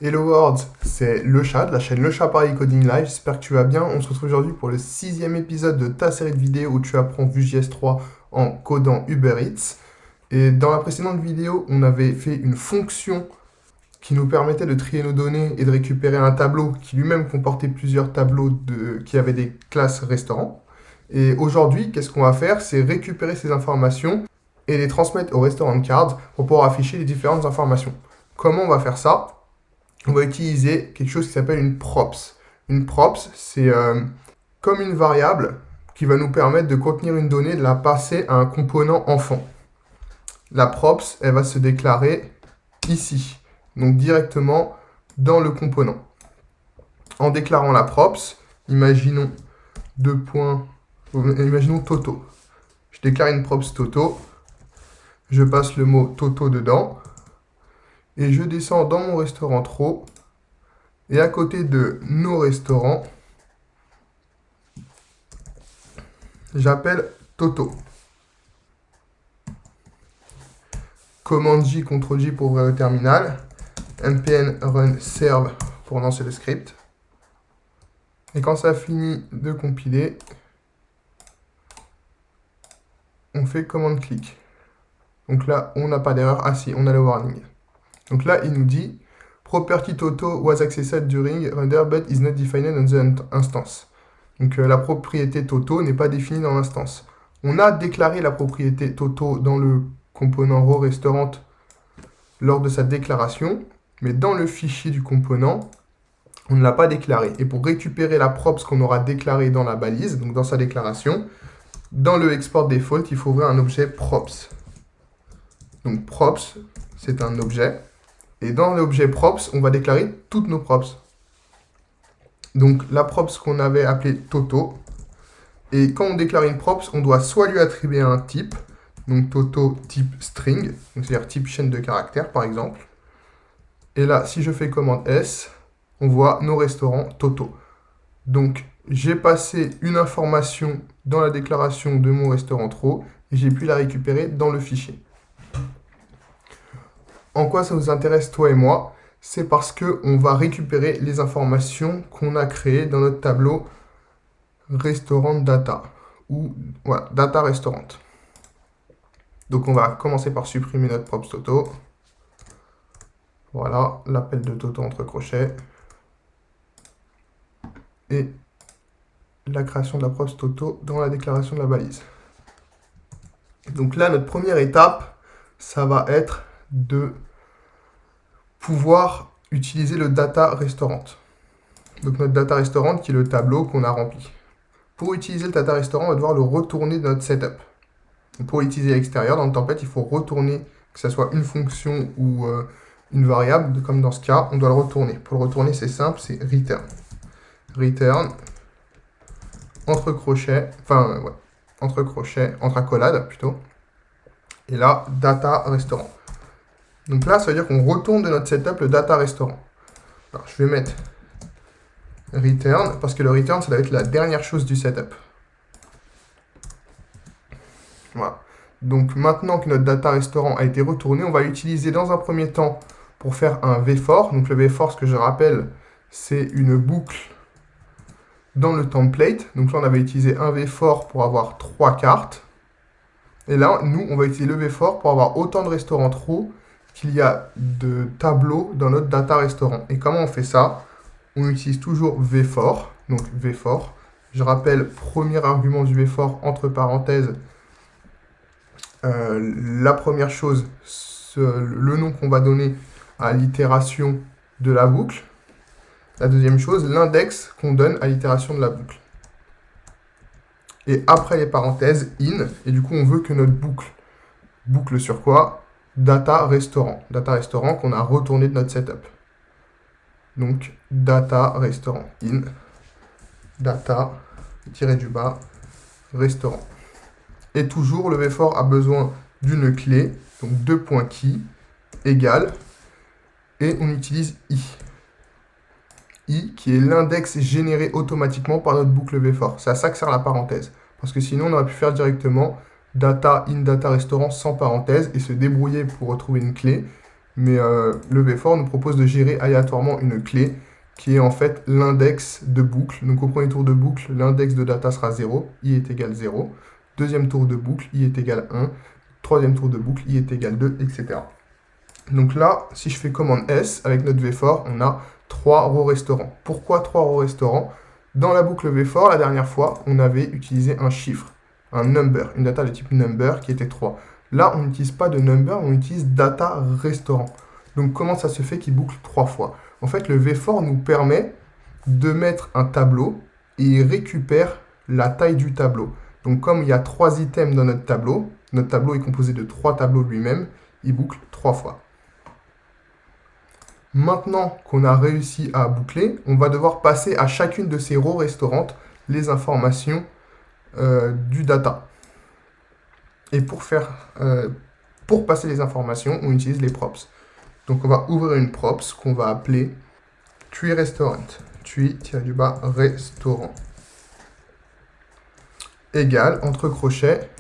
Hello World, c'est Le Chat, de la chaîne Le Chat Paris Coding Live. J'espère que tu vas bien. On se retrouve aujourd'hui pour le 6e épisode de ta série de vidéos où tu apprends Vue.js 3 en codant Uber Eats. Et dans la précédente vidéo, on avait fait une fonction qui nous permettait de trier nos données et de récupérer un tableau qui lui-même comportait plusieurs tableaux qui avaient des classes restaurants. Et aujourd'hui, qu'est-ce qu'on va faire? C'est récupérer ces informations et les transmettre au restaurant card pour pouvoir afficher les différentes informations. Comment on va faire ça? On va utiliser quelque chose qui s'appelle une props. Une props, c'est comme une variable qui va nous permettre de contenir une donnée, de la passer à un component enfant. La props, elle va se déclarer ici, donc directement dans le component. En déclarant la props, imaginons imaginons Toto. Je déclare une props Toto, je passe le mot Toto dedans, et je descends dans mon restaurant trop, et à côté de nos restaurants, j'appelle Toto. Commande J, CTRL J pour ouvrir le terminal, npm run serve pour lancer le script. Et quand ça finit de compiler, on fait commande clic. Donc là, on n'a pas d'erreur. Ah si, on a le warning. Donc là, il nous dit property Toto was accessed during render but is not defined on the instance. Donc la propriété Toto n'est pas définie dans l'instance. On a déclaré la propriété Toto dans le component row restaurant lors de sa déclaration, mais dans le fichier du component, on ne l'a pas déclaré. Et pour récupérer la props qu'on aura déclarée dans la balise, donc dans sa déclaration, dans le export default, il faut ouvrir un objet props. Donc props, c'est un objet. Et dans l'objet props, on va déclarer toutes nos props. Donc la props qu'on avait appelée Toto. Et quand on déclare une props, on doit soit lui attribuer un type, donc Toto type string, c'est-à-dire type chaîne de caractères par exemple. Et là, si je fais commande S, on voit nos restaurants Toto. Donc j'ai passé une information dans la déclaration de mon restaurant trop et j'ai pu la récupérer dans le fichier. En quoi ça nous intéresse toi et moi? C'est parce qu'on va récupérer les informations qu'on a créées dans notre tableau restaurant data ou voilà, data restaurant. Donc on va commencer par supprimer notre props Toto. Voilà, l'appel de Toto entre crochets. Et la création de la props Toto dans la déclaration de la balise. Donc là, notre première étape, ça va être de pouvoir utiliser le data restaurant. Donc notre data restaurant qui est le tableau qu'on a rempli. Pour utiliser le data restaurant, on va devoir le retourner dans notre setup. Donc pour l'utiliser à l'extérieur, dans le template, il faut retourner, que ce soit une fonction ou une variable, comme dans ce cas, on doit le retourner. Pour le retourner, c'est simple, c'est return. Return, entre crochets, entre accolades plutôt. Et là, data restaurant. Donc là, ça veut dire qu'on retourne de notre setup le data restaurant. Alors, je vais mettre return, parce que le return, ça doit être la dernière chose du setup. Voilà. Donc maintenant que notre data restaurant a été retourné, on va l'utiliser dans un premier temps pour faire un vFor. Donc le vFor, ce que je rappelle, c'est une boucle dans le template. Donc là, on avait utilisé un vFor pour avoir 3 cartes. Et là, nous, on va utiliser le vFor pour avoir autant de restaurants trous qu'il y a de tableaux dans notre data restaurant. Et comment on fait ça? On utilise toujours vFor. Donc vFor. Je rappelle, premier argument du vFor, entre parenthèses, la première chose, le nom qu'on va donner à l'itération de la boucle. La deuxième chose, l'index qu'on donne à l'itération de la boucle. Et après les parenthèses, in, et du coup on veut que notre boucle sur quoi? Data restaurant. Data restaurant qu'on a retourné de notre setup. Donc data restaurant, in, data, tiré du bas, restaurant. Et toujours, le vFor a besoin d'une clé, donc 2.key, égale, et on utilise i. I, qui est l'index généré automatiquement par notre boucle vFor. C'est à ça que sert la parenthèse. Parce que sinon, on aurait pu faire directement data in data restaurant sans parenthèse et se débrouiller pour retrouver une clé. mais le VFOR nous propose de gérer aléatoirement une clé qui est en fait l'index de boucle. Donc au premier tour de boucle, l'index de data sera 0, i est égal 0. Deuxième tour de boucle, i est égal 1. Troisième tour de boucle, i est égal 2, etc. Donc là, si je fais commande S, avec notre VFOR, on a 3 rows restaurants. Pourquoi 3 rows restaurants? Dans la boucle VFOR, la dernière fois, on avait utilisé un chiffre, un number, une data de type number qui était 3. Là, on n'utilise pas de number, on utilise data restaurant. Donc comment ça se fait qu'il boucle 3 fois? En fait, le VFOR nous permet de mettre un tableau et il récupère la taille du tableau. Donc comme il y a 3 items dans notre tableau est composé de 3 tableaux lui-même, il boucle 3 fois. Maintenant qu'on a réussi à boucler, on va devoir passer à chacune de ces rows restaurantes les informations du data. Et pour passer les informations, on utilise les props. Donc on va ouvrir une props qu'on va appeler tree-restaurant. Tree-restaurant. Égal, entre crochets,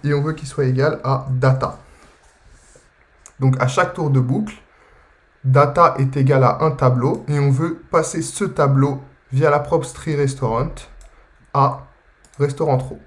et on veut qu'il soit égal à data. Donc à chaque tour de boucle, data est égal à un tableau, et on veut passer ce tableau via la props tree-restaurant à restaurant row.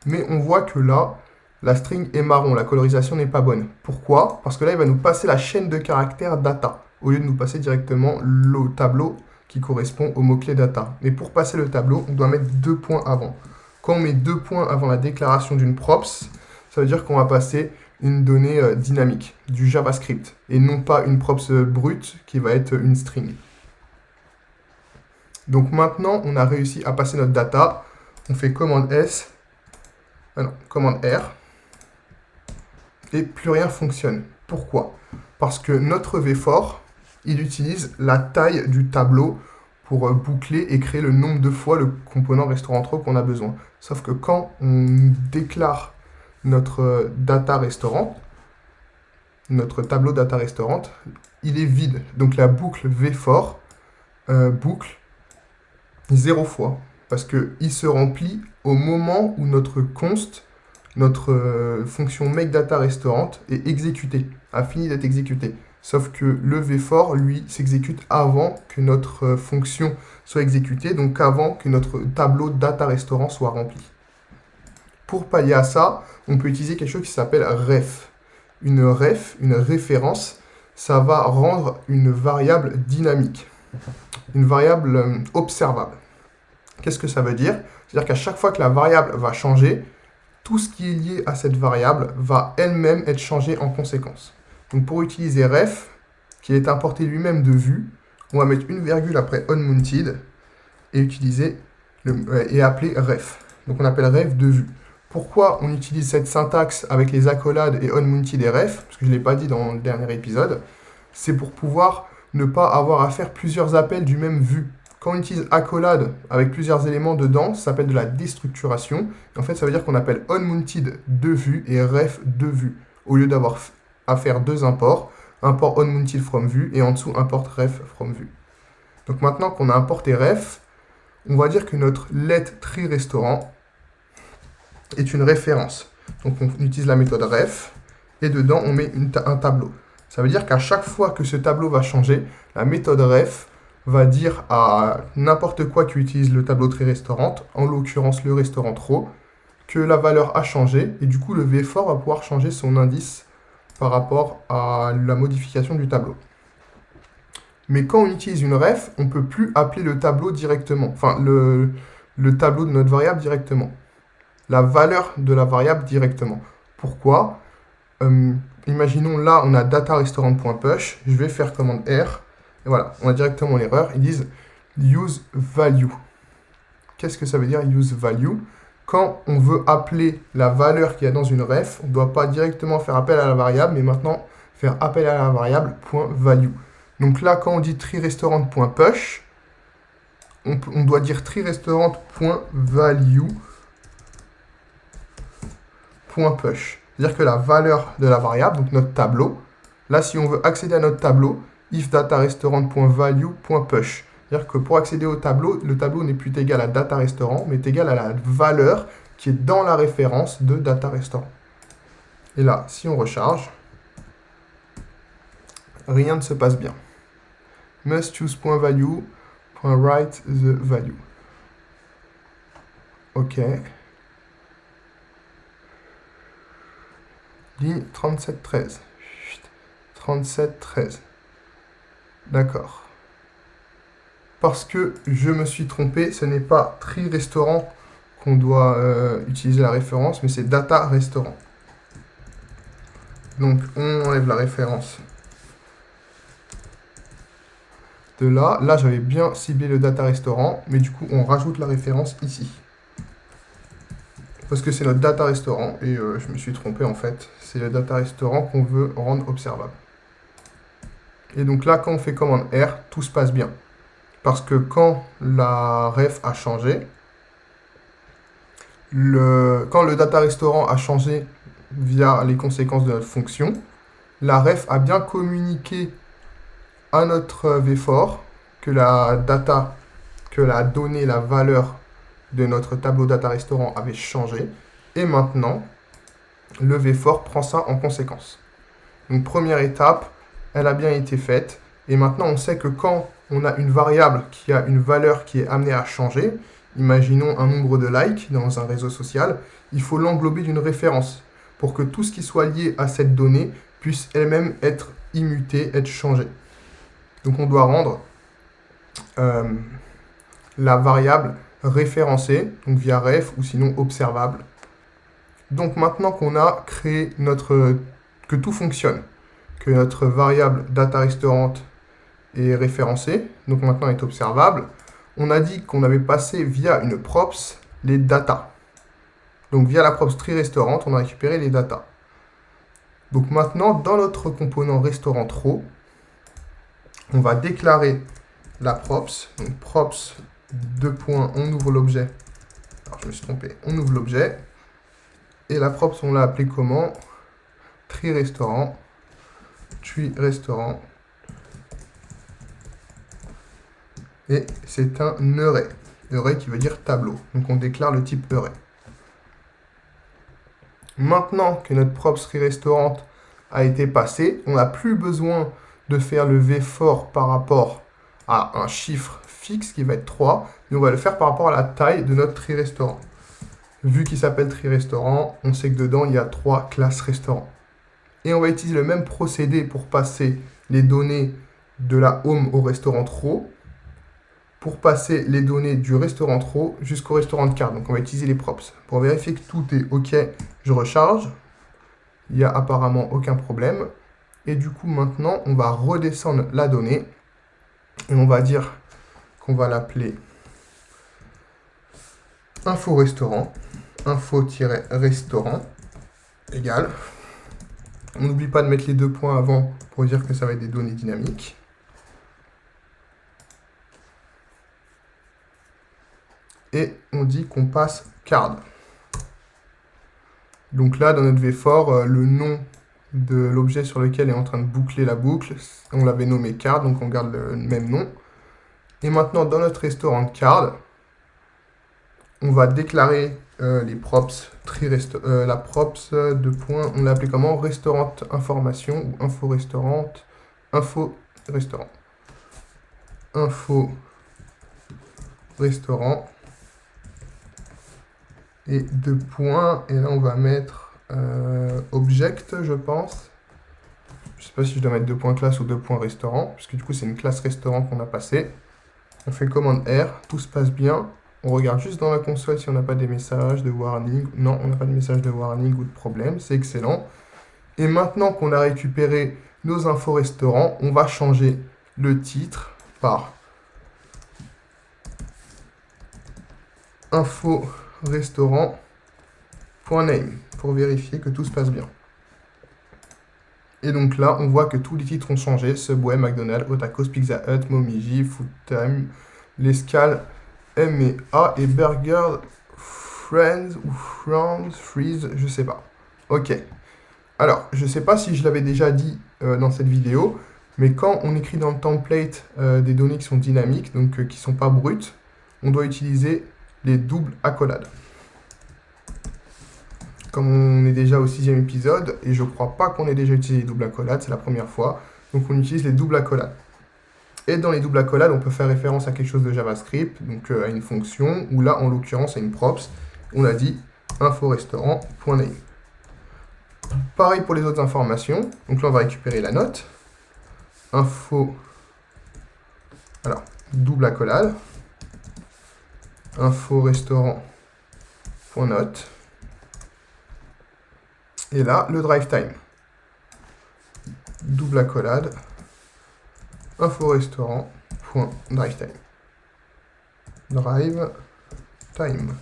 Mais on voit que là, la string est marron, la colorisation n'est pas bonne. Pourquoi? Parce que là, il va nous passer la chaîne de caractères data, au lieu de nous passer directement le tableau qui correspond au mot-clé data. Mais pour passer le tableau, on doit mettre 2 points avant. Quand on met 2 points avant la déclaration d'une props, ça veut dire qu'on va passer une donnée dynamique, du JavaScript, et non pas une props brute qui va être une string. Donc maintenant, on a réussi à passer notre data. On fait commande S, commande R, et plus rien fonctionne. Pourquoi? Parce que notre VFOR, il utilise la taille du tableau pour boucler et créer le nombre de fois le component restaurant row qu'on a besoin. Sauf que quand on déclare notre data restaurant, notre tableau data restaurant, il est vide. Donc la boucle VFOR boucle 0 fois. Parce qu'il se remplit au moment où notre const, notre fonction makeDataRestaurant est exécutée, a fini d'être exécutée. Sauf que le VFOR, lui, s'exécute avant que notre fonction soit exécutée, donc avant que notre tableau data-restaurant soit rempli. Pour pallier à ça, on peut utiliser quelque chose qui s'appelle ref. Une ref, une référence, ça va rendre une variable dynamique, une variable observable. Qu'est-ce que ça veut dire? C'est-à-dire qu'à chaque fois que la variable va changer, tout ce qui est lié à cette variable va elle-même être changé en conséquence. Donc pour utiliser ref, qui est importé lui-même de vue, on va mettre une virgule après onMounted et appeler ref. Donc on appelle ref de vue. Pourquoi on utilise cette syntaxe avec les accolades et onMounted et ref? Parce que je ne l'ai pas dit dans le dernier épisode. C'est pour pouvoir ne pas avoir à faire plusieurs appels du même vue. Quand on utilise accolade avec plusieurs éléments dedans, ça s'appelle de la déstructuration. En fait, ça veut dire qu'on appelle onMounted de vue et ref de vue. Au lieu d'avoir à faire 2 imports, import onMounted from vue et en dessous import ref from vue. Donc maintenant qu'on a importé ref, on va dire que notre let tree-restaurant est une référence. Donc on utilise la méthode ref et dedans on met un tableau. Ça veut dire qu'à chaque fois que ce tableau va changer, la méthode ref va dire à n'importe quoi qui utilise le tableau tree-restaurant, en l'occurrence le restaurant row, que la valeur a changé et du coup le VFOR va pouvoir changer son indice par rapport à la modification du tableau. Mais quand on utilise une ref, on ne peut plus appeler le tableau directement, enfin le tableau de notre variable directement, la valeur de la variable directement. Pourquoi? Imaginons là, on a data-restaurant.push, je vais faire commande R, et voilà, on a directement l'erreur, ils disent use value. Qu'est-ce que ça veut dire use value? Quand on veut appeler la valeur qu'il y a dans une ref, on ne doit pas directement faire appel à la variable, mais maintenant faire appel à la variable .value. Donc là, quand on dit tree-restaurant.push, on doit dire tree-restaurant.value.push. C'est-à-dire que la valeur de la variable, donc notre tableau, là, si on veut accéder à notre tableau, if data-restaurant.value.push. C'est-à-dire que pour accéder au tableau, le tableau n'est plus égal à data-restaurant, mais est égal à la valeur qui est dans la référence de data-restaurant. Et là, si on recharge, rien ne se passe bien. Must use .value, .write the value. Ok. Ligne 3713. 3713. D'accord. Parce que je me suis trompé, ce n'est pas tri restaurant qu'on doit utiliser la référence, mais c'est data restaurant. Donc on enlève la référence de là. Là, j'avais bien ciblé le data restaurant, mais du coup, on rajoute la référence ici. Parce que c'est notre data restaurant, et je me suis trompé en fait. C'est le data restaurant qu'on veut rendre observable. Et donc là, quand on fait commande R, tout se passe bien. Parce que quand la ref a changé, quand le data restaurant a changé via les conséquences de notre fonction, la ref a bien communiqué à notre vFor que la donnée, la valeur de notre tableau data restaurant avait changé. Et maintenant, le vFor prend ça en conséquence. Donc première étape, elle a bien été faite. Et maintenant, on sait que quand on a une variable qui a une valeur qui est amenée à changer, imaginons un nombre de likes dans un réseau social, il faut l'englober d'une référence pour que tout ce qui soit lié à cette donnée puisse elle-même être immuté, être changé. Donc on doit rendre la variable référencée, donc via ref ou sinon observable. Donc maintenant qu'on a créé que tout fonctionne, que notre variable data restaurant est référencée, donc maintenant est observable, on a dit qu'on avait passé via une props les data. Donc via la props tree restaurant, on a récupéré les data. Donc maintenant, dans notre component restaurant row, on va déclarer la props. Donc props, on ouvre l'objet. Alors je me suis trompé, on ouvre l'objet. Et la props, on l'a appelée comment? Tree restaurant. Et c'est un array. Array qui veut dire tableau. Donc on déclare le type array. Maintenant que notre props tree restaurant a été passé, on n'a plus besoin de faire le vFor par rapport à un chiffre fixe qui va être 3, mais on va le faire par rapport à la taille de notre tree restaurant. Vu qu'il s'appelle tree restaurant, on sait que dedans il y a 3 classes restaurant. Et on va utiliser le même procédé pour passer les données de la home au restaurant row, pour passer les données du restaurant row jusqu'au restaurant card. Donc on va utiliser les props. Pour vérifier que tout est OK, je recharge. Il n'y a apparemment aucun problème. Et du coup, maintenant, on va redescendre la donnée. Et on va dire qu'on va l'appeler info restaurant. Info-restaurant égale. On n'oublie pas de mettre les 2 points avant pour dire que ça va être des données dynamiques. Et on dit qu'on passe card. Donc là, dans notre vFor, le nom de l'objet sur lequel est en train de boucler la boucle, on l'avait nommé card, donc on garde le même nom. Et maintenant, dans notre restaurant card, on va déclarer les props, la props de points, on l'a appelé comment? Restaurant information ou info restaurant. Info restaurant. Et 2 points, et là on va mettre object, je pense. Je sais pas si je dois mettre 2 points classe ou 2 points restaurant, puisque du coup c'est une classe restaurant qu'on a passée. On fait commande R, tout se passe bien. On regarde juste dans la console si on n'a pas des messages de warning. Non, on n'a pas de message de warning ou de problème, c'est excellent. Et maintenant qu'on a récupéré nos infos restaurants, on va changer le titre par info restaurant.name pour vérifier que tout se passe bien. Et donc là, on voit que tous les titres ont changé. Subway, McDonald's, Otakos, Pizza Hut, Momiji, Food Time, l'Escale, M&A et Burger Friends ou Freeze, je sais pas. Ok. Alors, je sais pas si je l'avais déjà dit dans cette vidéo, mais quand on écrit dans le template des données qui sont dynamiques, donc qui sont pas brutes, on doit utiliser les doubles accolades. Comme on est déjà au 6e épisode, et je crois pas qu'on ait déjà utilisé les doubles accolades, c'est la première fois, Donc on utilise les doubles accolades. Et dans les doubles accolades, on peut faire référence à quelque chose de JavaScript, donc à une fonction, ou là, en l'occurrence, à une props. On a dit info-restaurant.name. Pareil pour les autres informations. Donc là, on va récupérer la note. Info, alors, double accolade. Info-restaurant.note. Et là, le drive time. Double accolade. Info-restaurant.drivetime. Drive time.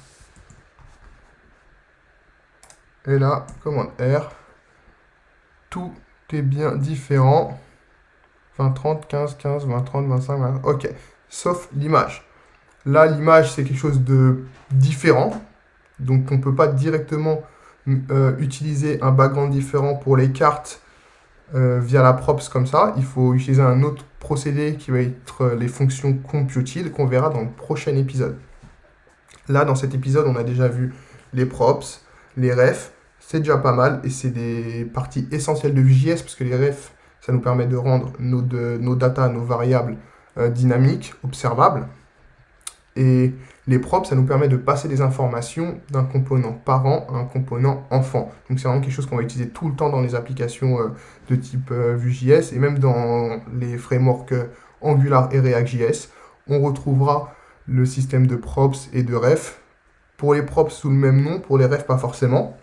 Et là, commande R. Tout est bien différent. 20, 30, 15, 15, 20, 30, 25, 20. Ok. Sauf l'image. Là, l'image, c'est quelque chose de différent. Donc, on ne peut pas directement utiliser un background différent pour les cartes via la props comme ça. Il faut utiliser un autre procédé qui va être les fonctions computile qu'on verra dans le prochain épisode. Là, dans cet épisode, on a déjà vu les props, les refs. C'est déjà pas mal et c'est des parties essentielles de Vue.js parce que les refs, ça nous permet de rendre nos data, nos variables dynamiques, observables. Et les props, ça nous permet de passer des informations d'un component parent à un component enfant. Donc c'est vraiment quelque chose qu'on va utiliser tout le temps dans les applications de type Vue.js et même dans les frameworks Angular et React.js. On retrouvera le système de props et de refs. Pour les props sous le même nom, pour les refs pas forcément.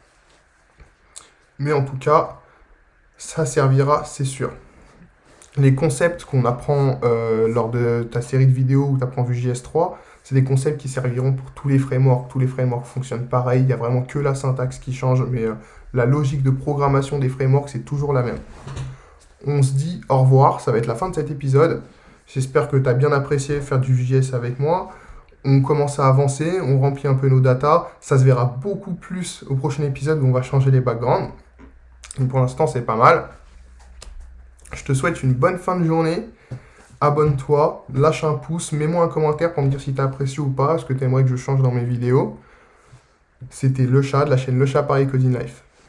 Mais en tout cas, ça servira, c'est sûr. Les concepts qu'on apprend lors de ta série de vidéos où tu apprends Vue.js 3, c'est des concepts qui serviront pour tous les frameworks. Tous les frameworks fonctionnent pareil. Il n'y a vraiment que la syntaxe qui change, mais la logique de programmation des frameworks, c'est toujours la même. On se dit au revoir. Ça va être la fin de cet épisode. J'espère que tu as bien apprécié faire du Vue.js avec moi. On commence à avancer, on remplit un peu nos datas. Ça se verra beaucoup plus au prochain épisode où on va changer les backgrounds. Donc pour l'instant, c'est pas mal. Je te souhaite une bonne fin de journée. Abonne-toi, lâche un pouce, mets-moi un commentaire pour me dire si tu as apprécié ou pas, ce que tu aimerais que je change dans mes vidéos. C'était Le Chat de la chaîne Le Chat Paris Coding Life.